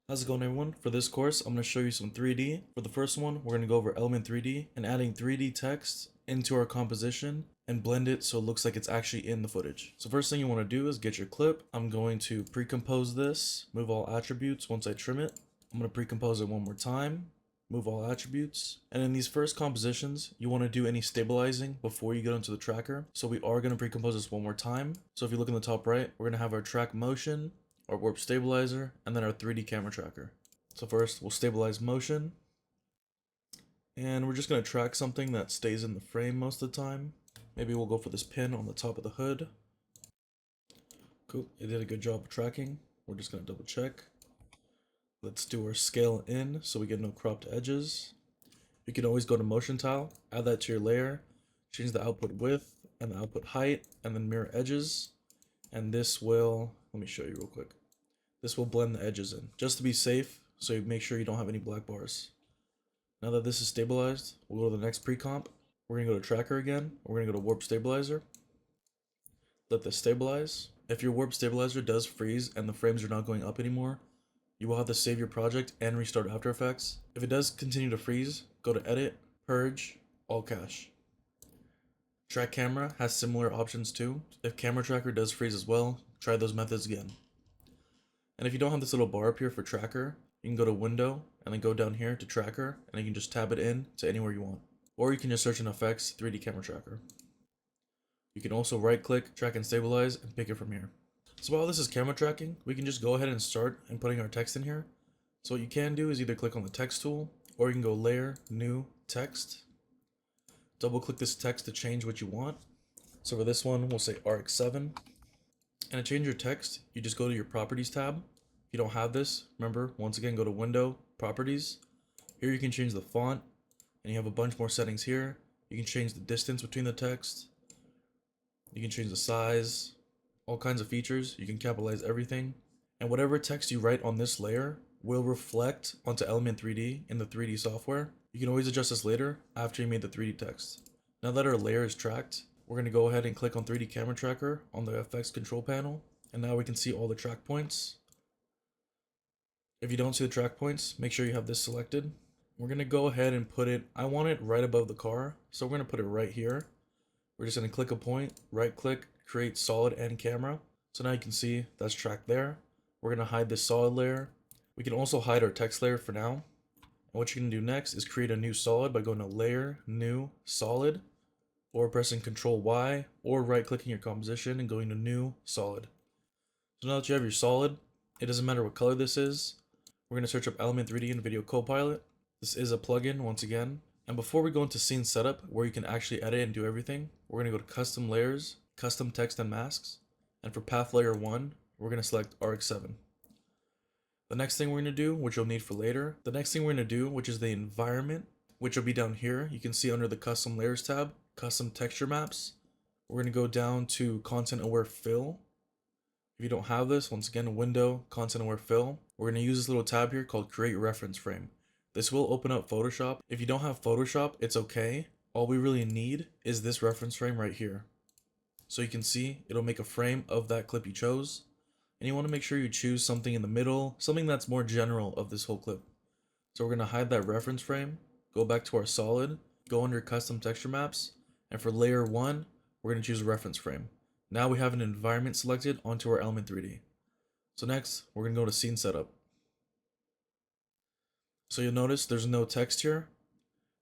How's it going, everyone? For this course, I'm going to show you some 3D. For the first one, we're going to go over Element 3D and adding 3D text into our composition and blend it so it looks like it's actually in the footage. So first thing you want to do is get your clip. I'm going to pre-compose this, move all attributes once I trim it. I'm going to pre-compose it one more time, move all attributes. And in these first compositions, you want to do any stabilizing before you get into the tracker. So we are going to pre-compose this one more time. So if you look in the top right, we're going to have our track motion, our warp stabilizer, and then our 3D camera tracker. So first, we'll stabilize motion, and we're just going to track something that stays in the frame most of the time. Maybe we'll go for this pin on the top of the hood. Cool, it did a good job of tracking. We're just going to double check. Let's do our scale in so we get no cropped edges. You can always go to motion tile, add that to your layer, change the output width and the output height, and then mirror edges. And this will, let me show you real quick. This will blend the edges in, just to be safe, so you make sure you don't have any black bars. Now that this is stabilized, we'll go to the next pre-comp. We're going to go to tracker again. We're going to go to warp stabilizer. Let this stabilize. If your warp stabilizer does freeze and the frames are not going up anymore, you will have to save your project and restart After Effects. If it does continue to freeze, go to Edit, Purge, All Cache. Track camera has similar options too. If camera tracker does freeze as well, try those methods again. And if you don't have this little bar up here for tracker, you can go to window and then go down here to tracker, and you can just tab it in to anywhere you want. Or you can just search in effects 3D camera tracker. You can also right click, track and stabilize, and pick it from here. So while this is camera tracking, we can just go ahead and start and putting our text in here. So what you can do is either click on the text tool, or you can go layer, new, text. Double click this text to change what you want. So for this one, we'll say RX7. And to change your text, you just go to your properties tab. If you don't have this, remember, once again, go to window, properties. Here you can change the font, and you have a bunch more settings here. You can change the distance between the text. You can change the size, all kinds of features. You can capitalize everything. And whatever text you write on this layer will reflect onto Element 3D in the 3D software. You can always adjust this later after you made the 3D text. Now that our layer is tracked, we're going to go ahead and click on 3D camera tracker on the effects control panel. And now we can see all the track points. If you don't see the track points, make sure you have this selected. We're going to go ahead and put it, I want it right above the car. So we're going to put it right here. We're just going to click a point, right click, create solid and camera. So now you can see that's tracked there. We're going to hide this solid layer. We can also hide our text layer for now. And what you can do next is create a new solid by going to layer, new, solid, or pressing Ctrl Y, or right clicking your composition and going to new, solid. So now that you have your solid, it doesn't matter what color this is. We're going to search up Element 3D in Video Copilot. This is a plugin once again. And before we go into scene setup, where you can actually edit and do everything, we're going to go to custom layers, custom text and masks. And for path layer 1, we're going to select RX7. The next thing we're going to do, which you'll need for later, which is the environment, which will be down here. You can see under the custom layers tab, custom texture maps. We're going to go down to content aware fill. If you don't have this, once again, window, content aware fill. We're going to use this little tab here called create reference frame. This will open up Photoshop. If you don't have Photoshop, it's okay. All we really need is this reference frame right here. So you can see it'll make a frame of that clip you chose. And you want to make sure you choose something in the middle, something that's more general of this whole clip. So we're going to hide that reference frame, go back to our solid, go under custom texture maps, and for layer 1, we're going to choose a reference frame. Now we have an environment selected onto our Element 3D. So next, we're going to go to scene setup. So you'll notice there's no text here,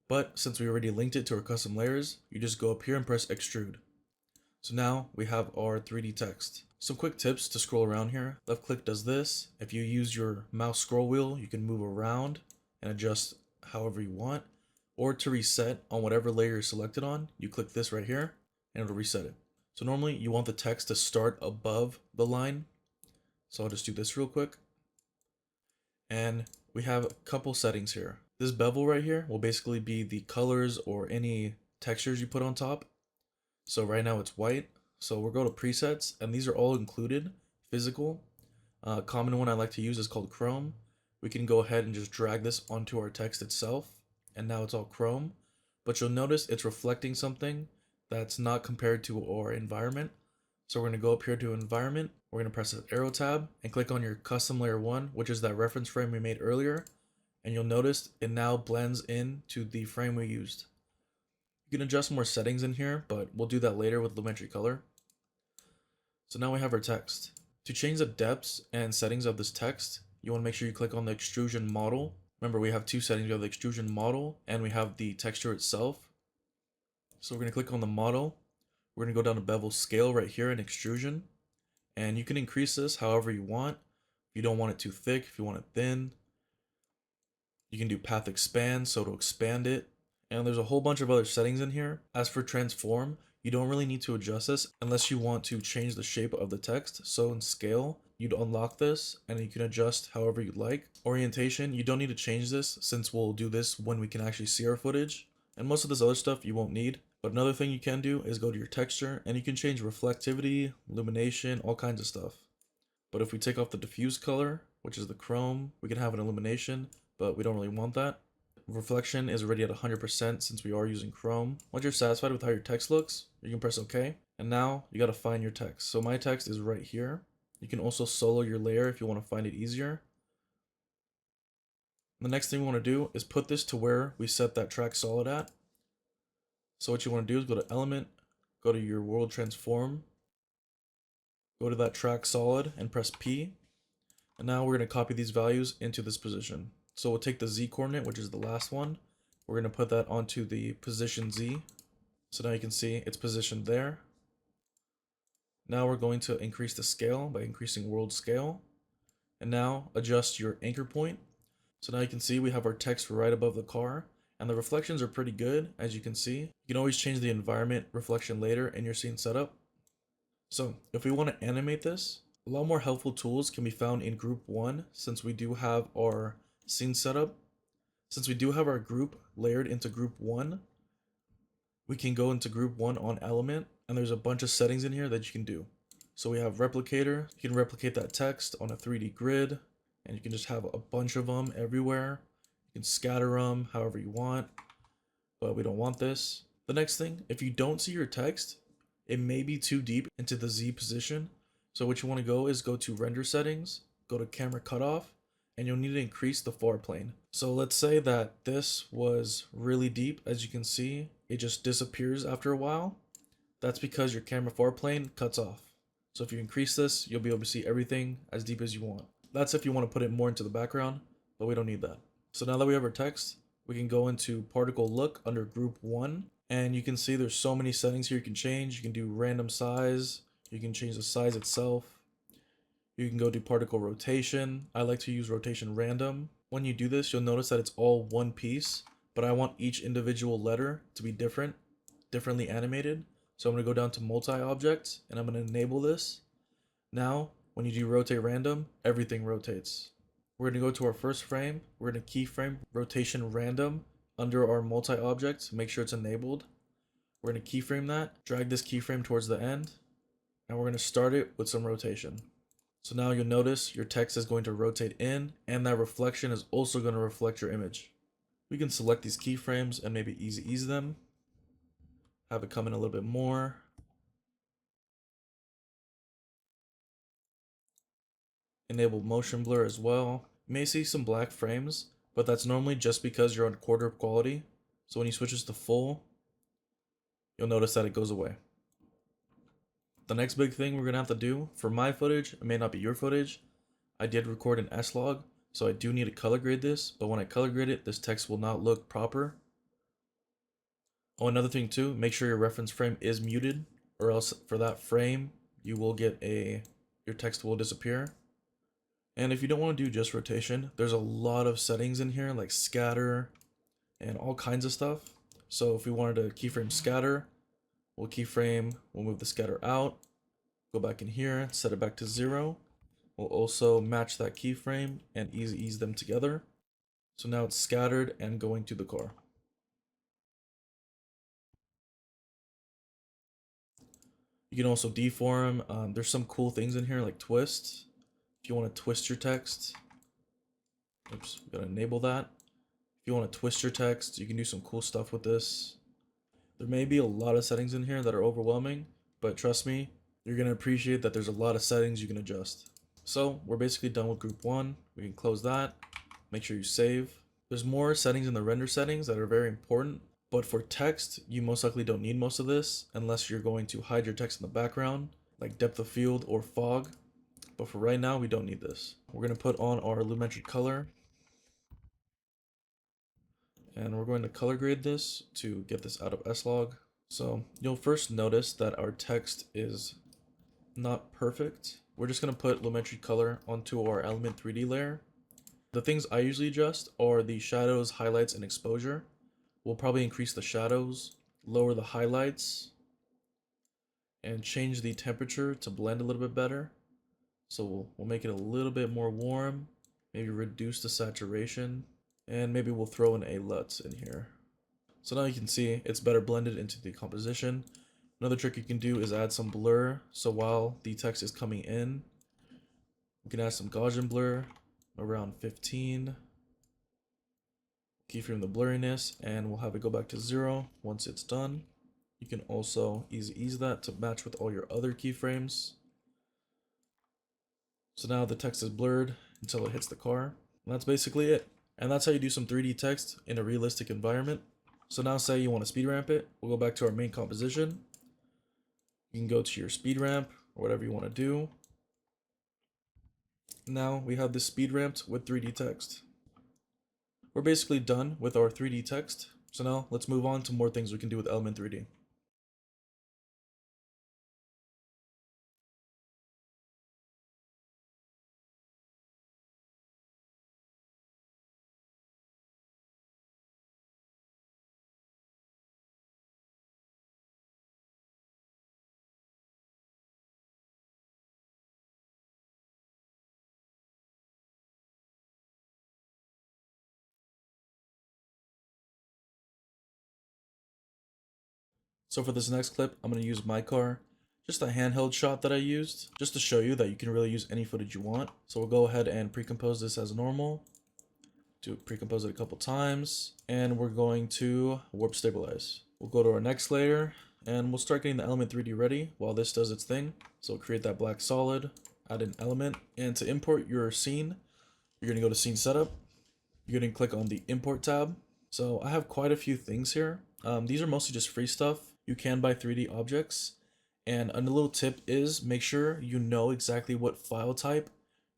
but since we already linked it to our custom layers, you just go up here and press extrude. So now we have our 3D text. Some quick tips to scroll around here. Left click does this. If you use your mouse scroll wheel, you can move around and adjust however you want. Or to reset on whatever layer you're selected on, you click this right here and it'll reset it. So normally you want the text to start above the line. So I'll just do this real quick. And we have a couple settings here. This bevel right here will basically be the colors or any textures you put on top. So right now it's white. So we'll go to presets, and these are all included. Physical. Common one I like to use is called chrome. We can go ahead and just drag this onto our text itself, and now it's all chrome. But you'll notice it's reflecting something that's not compared to our environment. So we're going to go up here to environment. we're going to press the arrow tab and click on your custom layer 1, which is that reference frame we made earlier. And you'll notice it now blends in to the frame we used. You can adjust more settings in here, but we'll do that later with Lumetri Color. So now we have our text. To change the depths and settings of this text, you want to make sure you click on the extrusion model. Remember, we have two settings. We have the extrusion model and we have the texture itself. So we're going to click on the model. We're going to go down to bevel scale right here in extrusion. And you can increase this however you want. If you don't want it too thick, if you want it thin. You can do path expand, so to expand it. And there's a whole bunch of other settings in here. As for transform, you don't really need to adjust this unless you want to change the shape of the text. So in scale, you'd unlock this and you can adjust however you'd like. Orientation, you don't need to change this since we'll do this when we can actually see our footage. And most of this other stuff you won't need. But another thing you can do is go to your texture and you can change reflectivity, illumination, all kinds of stuff. But if we take off the diffuse color, which is the chrome, we can have an illumination, but we don't really want that. Reflection is already at 100% since we are using chrome. Once you're satisfied with how your text looks, you can press OK. And now you gotta find your text. So my text is right here. You can also solo your layer if you want to find it easier. The next thing we want to do is put this to where we set that track solid at. So what you want to do is go to element, go to your world transform, go to that track solid and press P. And now we're going to copy these values into this position. So we'll take the Z coordinate, which is the last one. We're going to put that onto the position Z. So now you can see it's positioned there. Now we're going to increase the scale by increasing world scale. And now adjust your anchor point. So now you can see we have our text right above the car. And the reflections are pretty good, as you can see. You can always change the environment reflection later in your scene setup. So if we want to animate this, a lot more helpful tools can be found in group 1 since we do have our scene setup. Since we do have our group layered into group 1, we can go into group 1 on element and there's a bunch of settings in here that you can do. So we have replicator. You can replicate that text on a 3D grid and you can just have a bunch of them everywhere. You can scatter them however you want, but we don't want this. The next thing, if you don't see your text, it may be too deep into the Z position. So what you want to go is go to render settings, go to camera cutoff, and you'll need to increase the far plane. So let's say that this was really deep. As you can see, it just disappears after a while. That's because your camera far plane cuts off. So if you increase this, you'll be able to see everything as deep as you want. That's if you want to put it more into the background, but we don't need that. So now that we have our text, we can go into particle look under group 1. And you can see there's so many settings here you can change. You can do random size. You can change the size itself. You can go do particle rotation. I like to use rotation random. When you do this, you'll notice that it's all one piece, but I want each individual letter to be differently animated. So I'm going to go down to multi-object and I'm going to enable this. Now, when you do rotate random, everything rotates. We're going to go to our first frame. We're going to keyframe rotation random under our multi-object. Make sure it's enabled. We're going to keyframe that, drag this keyframe towards the end, and we're going to start it with some rotation. So now you'll notice your text is going to rotate in, and that reflection is also going to reflect your image. We can select these keyframes and maybe ease them. Have it come in a little bit more. Enable motion blur as well. You may see some black frames, but that's normally just because you're on quarter quality. So when you switch this to full, you'll notice that it goes away. The next big thing we're going to have to do, for my footage, it may not be your footage, I did record an S-Log, so I do need to color grade this, but when I color grade it, this text will not look proper. Oh, another thing too, make sure your reference frame is muted, or else for that frame, you will get your text will disappear. And if you don't want to do just rotation, there's a lot of settings in here like scatter and all kinds of stuff. So if we wanted to keyframe scatter, we'll move the scatter out, go back in here, set it back to 0. We'll also match that keyframe and ease them together. So now it's scattered and going to the car. You can also deform. There's some cool things in here like twist. If you want to twist your text, oops, we gotta enable that. If you want to twist your text, you can do some cool stuff with this. There may be a lot of settings in here that are overwhelming, but trust me, you're going to appreciate that there's a lot of settings you can adjust. So we're basically done with group 1. We can close that. Make sure you save. There's more settings in the render settings that are very important, but for text, you most likely don't need most of this unless you're going to hide your text in the background, like depth of field or fog. But for right now, we don't need this. We're going to put on our Lumetri color, and we're going to color grade this to get this out of S-Log. So you'll first notice that our text is not perfect. We're just going to put Lumetri color onto our Element 3D layer. The things I usually adjust are the shadows, highlights, and exposure. We'll probably increase the shadows, lower the highlights, and change the temperature to blend a little bit better. So we'll make it a little bit more warm, maybe reduce the saturation, and maybe we'll throw in a LUT in here. So now you can see it's better blended into the composition. Another trick you can do is add some blur. So while the text is coming in, we can add some Gaussian blur around 15. Keyframe the blurriness, and we'll have it go back to 0 once it's done. You can also ease that to match with all your other keyframes. So now the text is blurred until it hits the car. And that's basically it. And that's how you do some 3D text in a realistic environment. So now say you want to speed ramp it. We'll go back to our main composition. You can go to your speed ramp or whatever you want to do. Now we have this speed ramped with 3D text. We're basically done with our 3D text. So now let's move on to more things we can do with Element 3D. So for this next clip, I'm going to use my car, just a handheld shot that I used, just to show you that you can really use any footage you want. So we'll go ahead and pre-compose this as normal, pre-compose it a couple times, and we're going to warp stabilize. We'll go to our next layer, and we'll start getting the Element 3D ready while this does its thing. So create that black solid, add an element, and to import your scene, you're going to go to Scene Setup. You're going to click on the Import tab. So I have quite a few things here. These are mostly just free stuff. You can buy 3D objects. And a little tip is make sure you know exactly what file type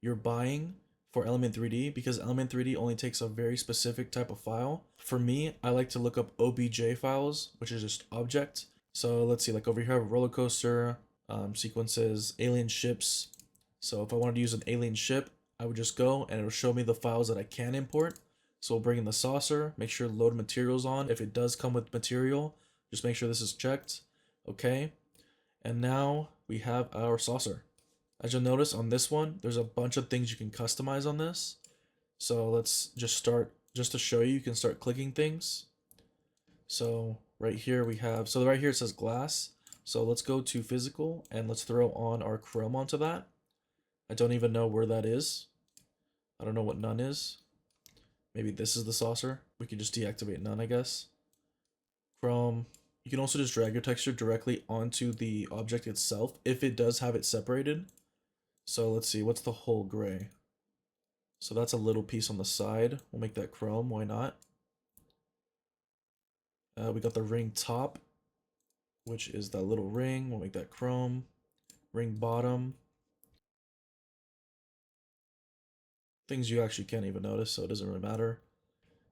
you're buying for Element 3D, because Element 3D only takes a very specific type of file. For me, I like to look up OBJ files, which is just object. So let's see, like over here I have a roller coaster, sequences, alien ships. So if I wanted to use an alien ship, I would just go and it'll show me the files that I can import. So we'll bring in the saucer, make sure load materials on. If it does come with material, just make sure this is checked. Okay. And now we have our saucer. As you'll notice on this one, there's a bunch of things you can customize on this. So let's just start, just to show you, you can start clicking things. So right here we have, so right here it says glass. So let's go to physical and let's throw on our chrome onto that. I don't even know where that is. I don't know what none is. Maybe this is the saucer. We can just deactivate none, I guess. Chrome. You can also just drag your texture directly onto the object itself if it does have it separated. So let's see, what's the whole gray? So that's a little piece on the side. We'll make that chrome, why not? We got the ring top, which is that little ring. We'll make that chrome. Ring bottom. Things you actually can't even notice, so it doesn't really matter.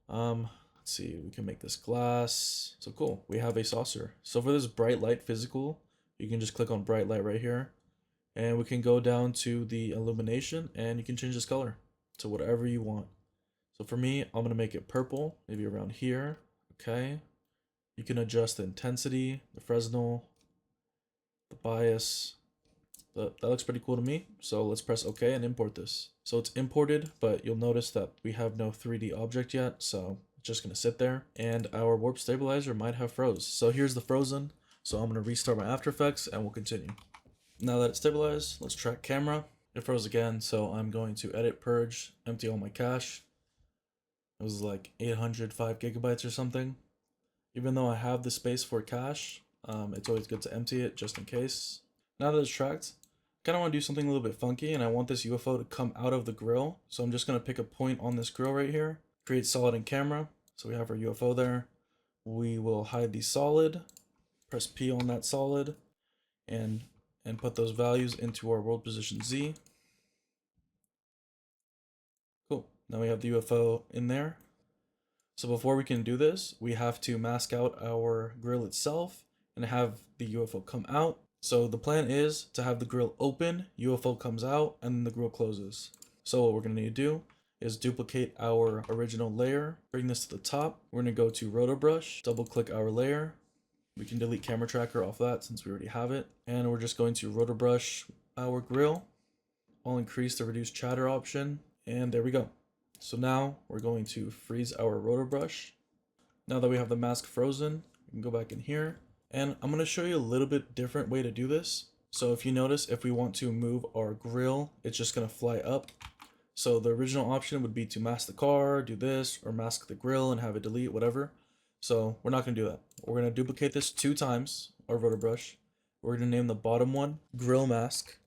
Let's see, we can make this glass. So cool, we have a saucer. So for this bright light physical, you can just click on bright light right here. And we can go down to the illumination and you can change this color to whatever you want. So for me, I'm gonna make it purple, maybe around here. Okay. You can adjust the intensity, the Fresnel, the bias. That looks pretty cool to me. So let's press OK and import this. So it's imported, but you'll notice that we have no 3D object yet. So it's just gonna sit there and our warp stabilizer might have froze. So here's the frozen. So I'm gonna restart my After Effects and we'll continue. Now that it's stabilized, let's track camera. It froze again, so I'm going to edit, purge, empty all my cache. It was like 805 gigabytes or something. Even though I have the space for cache, it's always good to empty it just in case. Now that it's tracked, I kind of want to do something a little bit funky, and I want this UFO to come out of the grill. So I'm just going to pick a point on this grill right here, create solid in camera. So we have our UFO there. We will hide the solid, press P on that solid, and put those values into our world position Z. Cool. Now we have the UFO in there. So before we can do this, we have to mask out our grill itself and have the UFO come out. So the plan is to have the grill open, UFO comes out, and then the grill closes. So what we're going to need to do is duplicate our original layer, bring this to the top. We're going to go to Roto Brush, double click our layer. We can delete camera tracker off that since we already have it. And we're just going to Roto Brush our grill. I'll increase the reduce chatter option, and there we go. So now we're going to freeze our rotor brush. Now that we have the mask frozen, we can go back in here, and I'm going to show you a little bit different way to do this. So if you notice, if we want to move our grill, it's just going to fly up. So the original option would be to mask the car, do this, or mask the grill and have it delete, whatever. So we're not going to do that. We're going to duplicate this 2 times, our rotor brush. We're going to name the bottom one grill mask.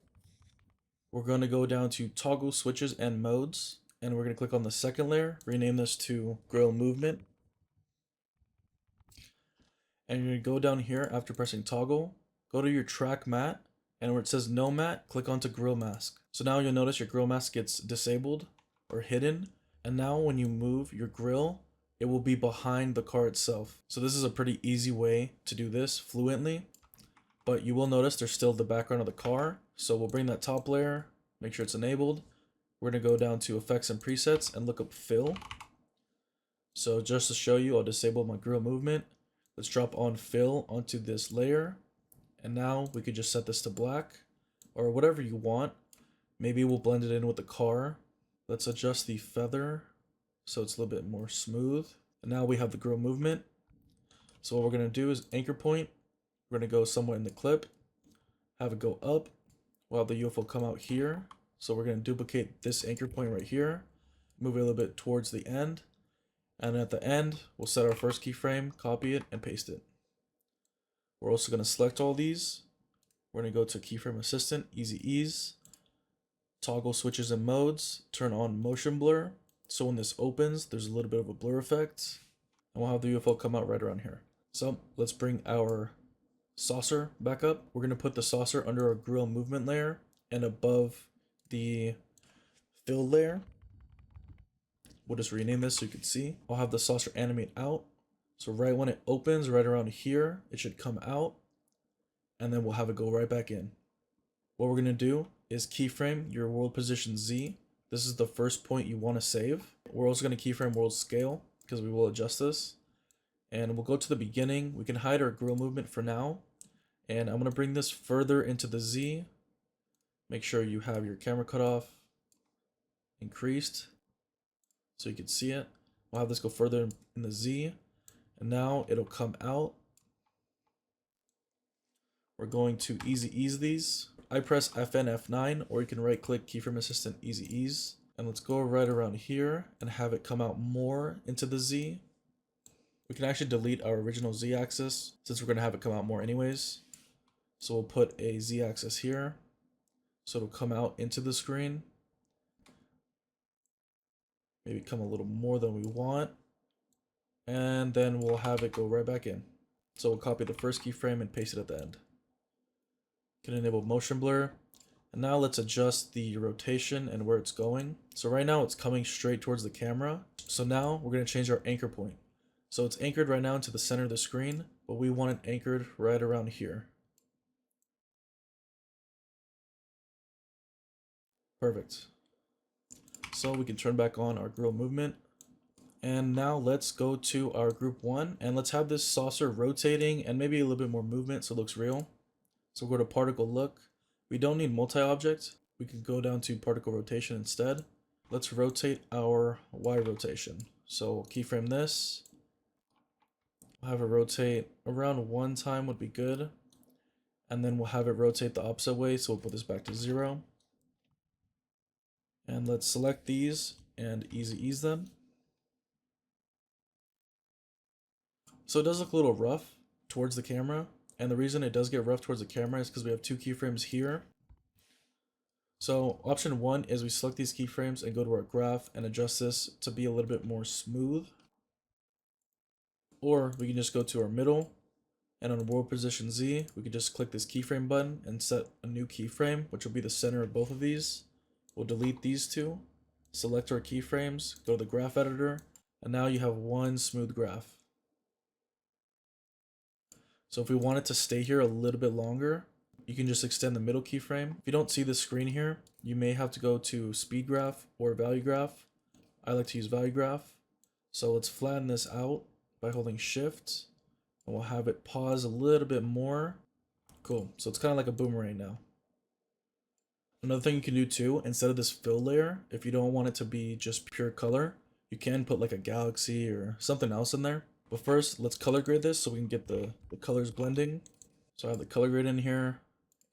We're going to go down to toggle switches and modes, and we're going to click on the second layer, rename this to grill movement. And you're going to go down here after pressing toggle, go to your track matte, and where it says no matte, click onto grill mask. So now you'll notice your grill mask gets disabled or hidden, and now when you move your grill, it will be behind the car itself. So this is a pretty easy way to do this fluently, but you will notice there's still the background of the car. So we'll bring that top layer, make sure it's enabled. We're going to go down to effects and presets and look up fill. So just to show you, I'll disable my grill movement. Let's drop on fill onto this layer. And now we could just set this to black or whatever you want. Maybe we'll blend it in with the car. Let's adjust the feather so it's a little bit more smooth. And now we have the grill movement. So what we're going to do is anchor point. We're going to go somewhere in the clip, have it go up. We'll have the UFO come out here. So we're going to duplicate this anchor point right here, move it a little bit towards the end, and at the end, we'll set our first keyframe, copy it, and paste it. We're also going to select all these. We're going to go to Keyframe Assistant, Easy Ease, toggle switches and modes, turn on motion blur. So when this opens, there's a little bit of a blur effect, and we'll have the UFO come out right around here. So let's bring our saucer back up. We're going to put the saucer under our grill movement layer and above the fill layer. We'll just rename this so you can see. I'll have the saucer animate out. So right when it opens, right around here, it should come out. And then we'll have it go right back in. What we're going to do is keyframe your world position Z. This is the first point you want to save. We're also going to keyframe world scale because we will adjust this. And we'll go to the beginning. We can hide our grill movement for now. And I'm going to bring this further into the Z. Make sure you have your camera cutoff increased so you can see it. We'll have this go further in the Z, and now it'll come out. We're going to easy ease these. I press FN F9, or you can right click Keyframe Assistant Easy Ease. And let's go right around here and have it come out more into the Z. We can actually delete our original Z axis since we're going to have it come out more anyways. So we'll put a Z axis here. So it'll come out into the screen. Maybe come a little more than we want. And then we'll have it go right back in. So we'll copy the first keyframe and paste it at the end. Can enable motion blur. And now let's adjust the rotation and where it's going. So right now it's coming straight towards the camera. So now we're going to change our anchor point. So it's anchored right now into the center of the screen, but we want it anchored right around here. Perfect. So we can turn back on our grill movement. And now let's go to our group 1 and let's have this saucer rotating and maybe a little bit more movement so it looks real. So we'll go to particle look. We don't need multi-object. We can go down to particle rotation instead. Let's rotate our Y rotation. So we'll keyframe this. We'll have it rotate around 1 time would be good. And then we'll have it rotate the opposite way. So we'll put this back to 0. And let's select these and easy ease them. So it does look a little rough towards the camera. And the reason it does get rough towards the camera is because we have two keyframes here. So option one is we select these keyframes and go to our graph and adjust this to be a little bit more smooth. Or we can just go to our middle, and on world position Z, we can just click this keyframe button and set a new keyframe, which will be the center of both of these. We'll delete these two, select our keyframes, go to the graph editor, and now you have one smooth graph. So if we want it to stay here a little bit longer, you can just extend the middle keyframe. If you don't see the screen here, you may have to go to speed graph or value graph. I like to use value graph. So let's flatten this out by holding shift, and we'll have it pause a little bit more. Cool, so it's kind of like a boomerang now. Another thing you can do too, instead of this fill layer, if you don't want it to be just pure color, you can put like a galaxy or something else in there. But first, let's color grade this so we can get the colors blending. So I have the color grade in here,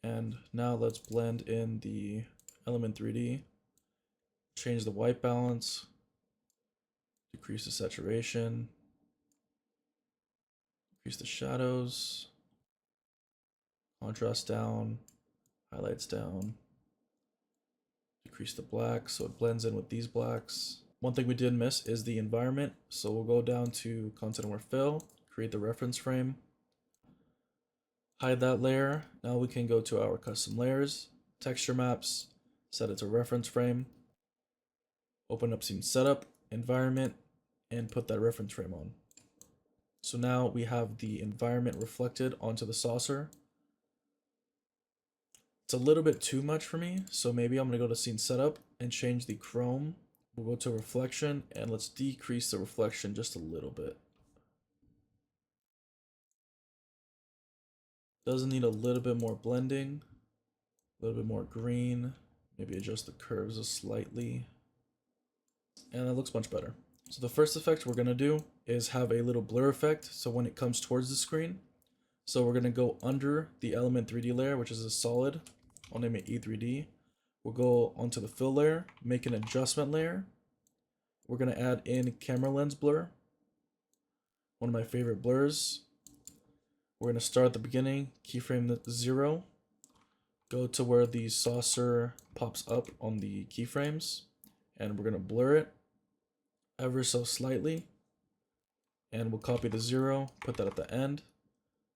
and now let's blend in the element 3D. Change the white balance, decrease the saturation, increase the shadows, contrast down, highlights down, decrease the black so it blends in with these blacks. One thing we did miss is the environment, so we'll go down to content aware fill, create the reference frame, hide that layer. Now we can go to our custom layers, texture maps, set it to reference frame, open up scene setup, environment, and put that reference frame on. So now we have the environment reflected onto the saucer. It's a little bit too much for me, so maybe I'm gonna go to scene setup and change the chrome. We'll go to reflection and let's decrease the reflection just a little bit. Doesn't need a little bit more blending, a little bit more green, maybe adjust the curves slightly, and that looks much better. So the first effect we're gonna do is have a little blur effect, so when it comes towards the screen. So we're gonna go under the element 3D layer, which is a solid. I'll name it E3D. We'll go onto the fill layer, make an adjustment layer. We're gonna add in camera lens blur, one of my favorite blurs. We're gonna start at the beginning, keyframe 0, go to where the saucer pops up on the keyframes, and we're gonna blur it ever so slightly. And we'll copy the 0, put that at the end,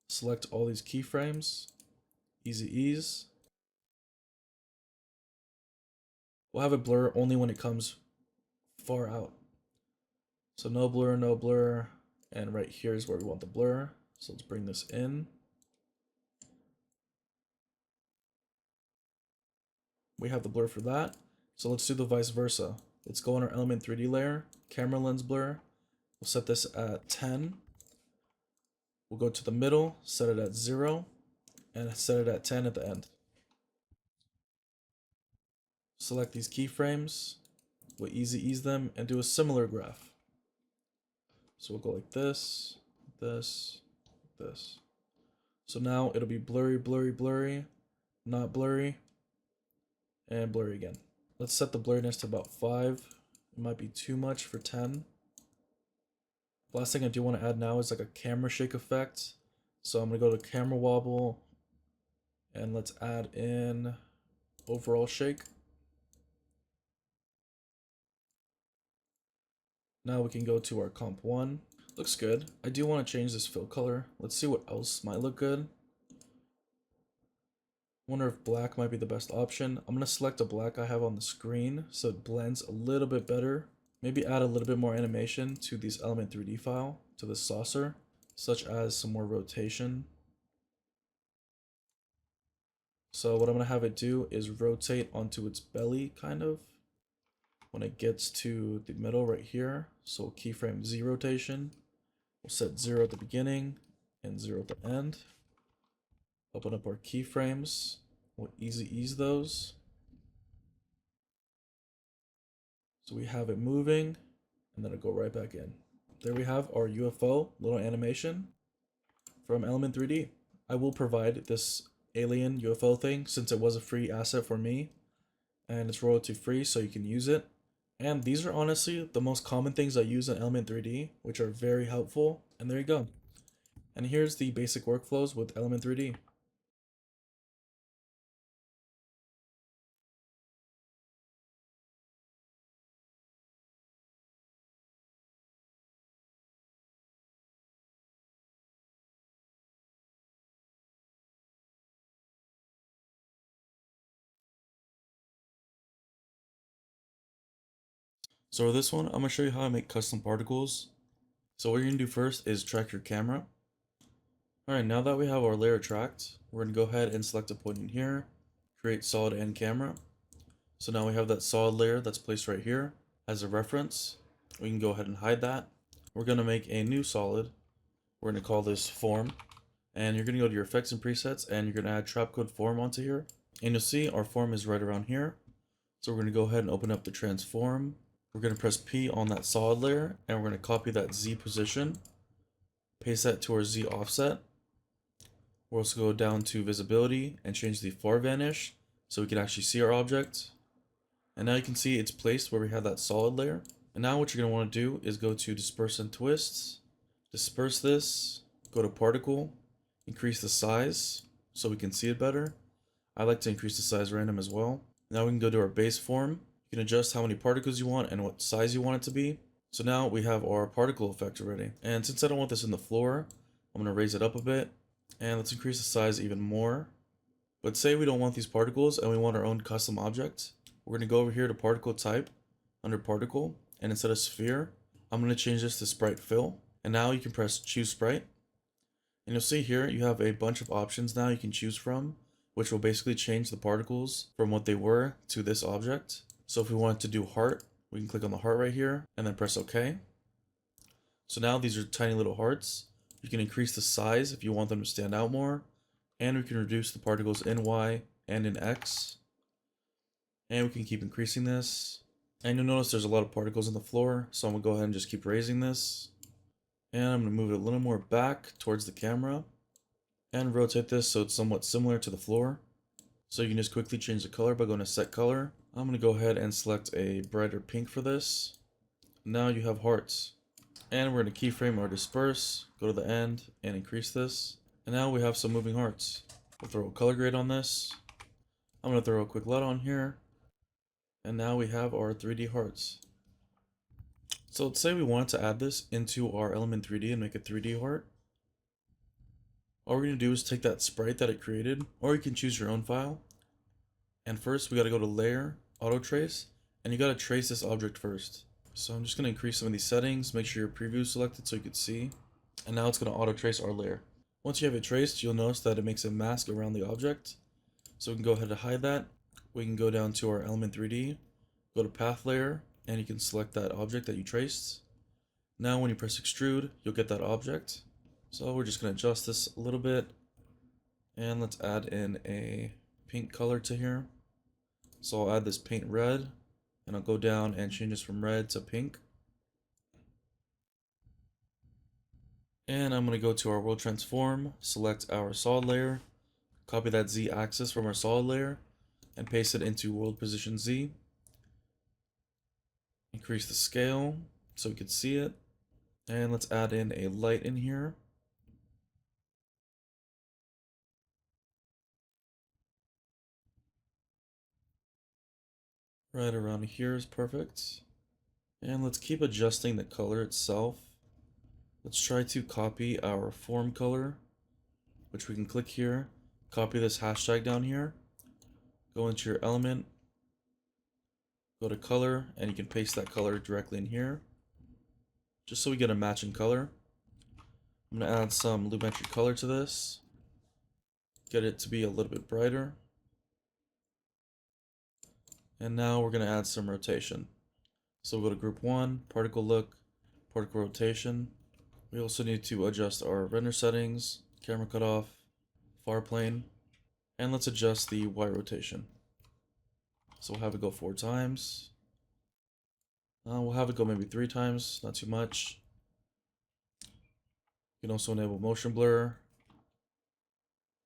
select all these keyframes, easy ease. We'll have it blur only when it comes far out. So no blur, and right here is where we want the blur. So let's bring this in. We have the blur for that. So let's do the vice versa. Let's go on our element 3D layer, camera lens blur. We'll set this at 10. We'll go to the middle, set it at 0, and set it at 10 at the end. Select these keyframes, we'll easy ease them, and do a similar graph. So we'll go like this, this, this. So now it'll be blurry, blurry, blurry, not blurry, and blurry again. Let's set the blurriness to about 5. It might be too much for 10. Last thing I do want to add now is like a camera shake effect. So I'm going to go to camera wobble, and let's add in overall shake. Now we can go to our comp 1. Looks good. I do want to change this fill color. Let's see what else might look good. Wonder if black might be the best option. I'm going to select a black I have on the screen so it blends a little bit better. Maybe add a little bit more animation to these element 3D file, to the saucer, such as some more rotation. So what I'm going to have it do is rotate onto its belly, kind of, when it gets to the middle right here. So keyframe Z rotation. We'll set 0 at the beginning and 0 at the end. Open up our keyframes. We'll easy ease those. So we have it moving, and then it'll go right back in. There we have our UFO little animation from Element 3D. I will provide this alien UFO thing since it was a free asset for me, and it's royalty free, so you can use it. And these are honestly the most common things I use in Element 3D, which are very helpful. And there you go. And here's the basic workflows with Element 3D. So for this one, I'm going to show you how I make custom particles. So what you're going to do first is track your camera. Alright, now that we have our layer tracked, we're going to go ahead and select a point in here, create solid and camera. So now we have that solid layer that's placed right here as a reference. We can go ahead and hide that. We're going to make a new solid. We're going to call this form. And you're going to go to your effects and presets and you're going to add trapcode form onto here. And you'll see our form is right around here. So we're going to go ahead and open up the transform. We're going to press P on that solid layer and we're going to copy that Z position, paste that to our Z offset. We'll also go down to visibility and change the far vanish so we can actually see our object. And now you can see it's placed where we have that solid layer. And now what you're going to want to do is go to disperse and twists, disperse this, go to particle, increase the size so we can see it better. I like to increase the size random as well. Now we can go to our base form. You can adjust how many particles you want and what size you want it to be. So now we have our particle effect already. And since I don't want this in the floor, I'm going to raise it up a bit. And let's increase the size even more. But say we don't want these particles and we want our own custom object. We're going to go over here to particle type, under particle, and instead of sphere, I'm going to change this to sprite fill. And now you can press choose sprite. And you'll see here you have a bunch of options now you can choose from, which will basically change the particles from what they were to this object. So if we wanted to do heart, we can click on the heart right here and then press OK. So now these are tiny little hearts. You can increase the size if you want them to stand out more, and we can reduce the particles in Y and in X. And we can keep increasing this. And you'll notice there's a lot of particles on the floor, so I'm going to go ahead and just keep raising this. And I'm going to move it a little more back towards the camera and rotate this so it's somewhat similar to the floor. So you can just quickly change the color by going to set color. I'm going to go ahead and select a brighter pink for this. Now you have hearts. And we're going to keyframe or disperse, go to the end and increase this. And now we have some moving hearts. We'll throw a color grade on this. I'm going to throw a quick LUT on here. And now we have our 3D hearts. So let's say we wanted to add this into our Element 3D and make a 3D heart. All we're going to do is take that sprite that it created, or you can choose your own file. And first we got to go to layer, auto trace, and you got to trace this object first. So I'm just going to increase some of these settings, make sure your preview is selected so you can see. And now it's going to auto trace our layer. Once you have it traced, you'll notice that it makes a mask around the object. So we can go ahead and hide that. We can go down to our Element 3D, go to path layer, and you can select that object that you traced. Now when you press extrude, you'll get that object. So we're just going to adjust this a little bit. And let's add in a pink color to here. So I'll add this paint red. And I'll go down and change this from red to pink. And I'm going to go to our world transform, select our solid layer, copy that Z axis from our solid layer, and paste it into world position Z. Increase the scale so we can see it. And let's add in a light in here. Right around here is perfect. And let's keep adjusting the color itself. Let's try to copy our form color, which we can click here, copy this hashtag down here, go into your element, go to color, and you can paste that color directly in here, just so we get a matching color. I'm going to add some Lumetri color to this, get it to be a little bit brighter. And now we're going to add some rotation. So we'll go to group 1, particle look, particle rotation. We also need to adjust our render settings, camera cutoff, far plane, and let's adjust the Y rotation. So we'll have it go 4 times. We'll have it go maybe 3 times, not too much. You can also enable motion blur.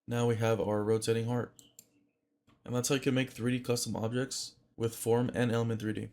Now we have our rotating heart. And that's how you can make 3D custom objects with Form and Element 3D.